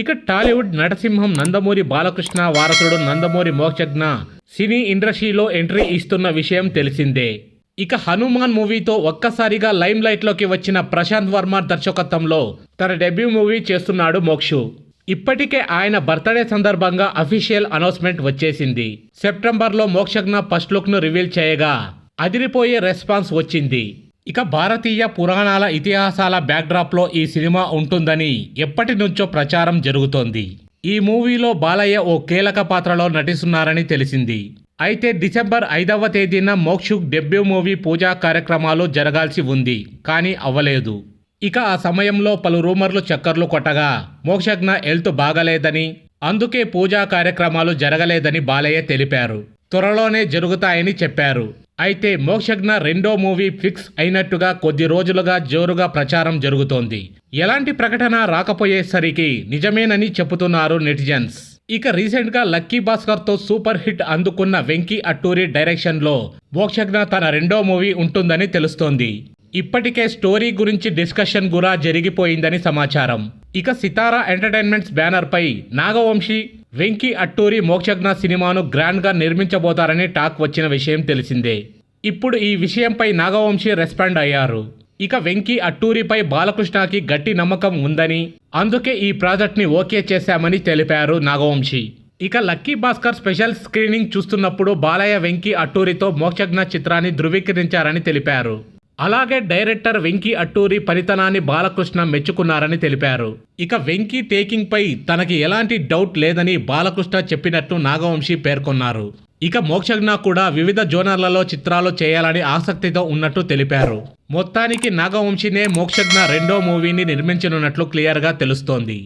ఇక టాలీవుడ్ నటసింహం నందమూరి బాలకృష్ణ వారసుడు నందమూరి మోక్షజ్ఞ సినీ ఇండస్ట్రీలో ఎంట్రీ ఇస్తున్న విషయం తెలిసిందే. ఇక హనుమాన్ మూవీతో ఒక్కసారిగా లైమ్ లైట్లోకి వచ్చిన ప్రశాంత్ వర్మ దర్శకత్వంలో తన డెబ్యూ మూవీ చేస్తున్నాడు మోక్షు. ఇప్పటికే ఆయన బర్త్డే సందర్భంగా అఫీషియల్ అనౌన్స్మెంట్ వచ్చేసింది. సెప్టెంబర్లో మోక్షజ్ఞ ఫస్ట్ లుక్ను రివీల్ చేయగా అదిరిపోయే రెస్పాన్స్ వచ్చింది. ఇక భారతీయ పురాణాల ఇతిహాసాల బ్యాక్డ్రాప్లో ఈ సినిమా ఉంటుందని ఎప్పటి నుంచో ప్రచారం జరుగుతోంది. ఈ మూవీలో బాలయ్య ఓ కీలక పాత్రలో నటిస్తున్నారని తెలిసింది. అయితే డిసెంబర్ 5వ తేదీన మోక్షు డెబ్యూ మూవీ పూజా కార్యక్రమాలు జరగాల్సి ఉంది, కానీ అవ్వలేదు. ఇక ఆ సమయంలో పలు రూమర్లు చక్కర్లు కొట్టగా మోక్షజ్ఞ హెల్త్ బాగలేదని, అందుకే పూజా కార్యక్రమాలు జరగలేదని బాలయ్య తెలిపారు. త్వరలోనే జరుగుతాయని చెప్పారు. అయితే మోక్షజ్ఞ రెండో మూవీ ఫిక్స్ అయినట్టుగా కొద్ది రోజులుగా జోరుగా ప్రచారం జరుగుతోంది. ఎలాంటి ప్రకటన రాకపోయేసరికి నిజమేనని చెబుతున్నారు నెటిజన్స్. ఇక రీసెంట్గా లక్కీ భాస్కర్తో సూపర్ హిట్ అందుకున్న వెంకీ అట్టూరి డైరెక్షన్లో మోక్షజ్ఞ తన రెండో మూవీ ఉంటుందని తెలుస్తోంది. ఇప్పటికే స్టోరీ గురించి డిస్కషన్ కూడా జరిగిపోయిందని సమాచారం. ఇక సితారా ఎంటర్టైన్మెంట్స్ బ్యానర్ పై నాగవంశీ, వెంకీ అట్టూరి మోక్షజ్ఞ సినిమాను గ్రాండ్ గా నిర్మించబోతారని టాక్ వచ్చిన విషయం తెలిసిందే. ఇప్పుడు ఈ విషయంపై నాగవంశీ రెస్పాండ్ అయ్యారు. ఇక వెంకీ అట్టూరిపై బాలకృష్ణకి గట్టి నమ్మకం ఉందని, అందుకే ఈ ప్రాజెక్ట్ ని ఓకే చేశామని తెలిపారు నాగవంశీ. ఇక లక్కీ భాస్కర్ స్పెషల్ స్క్రీనింగ్ చూస్తున్నప్పుడు బాలయ్య వెంకీ అట్టూరితో మోక్షజ్ఞ చిత్రాన్ని ధృవీకరించారని తెలిపారు. అలాగే డైరెక్టర్ వెంకీ అట్టూరి పనితనాన్ని బాలకృష్ణ మెచ్చుకున్నారని తెలిపారు. ఇక వెంకీ టేకింగ్ పై తనకి ఎలాంటి డౌట్ లేదని బాలకృష్ణ చెప్పినట్టు నాగవంశీ పేర్కొన్నారు. ఇక మోక్షజ్ఞ కూడా వివిధ జోనర్లలో చిత్రాలు చేయాలని ఆసక్తితో ఉన్నట్టు తెలిపారు. మొత్తానికి నాగవంశీనే మోక్షజ్ఞ రెండో మూవీని నిర్మించనున్నట్లు క్లియర్గా తెలుస్తోంది.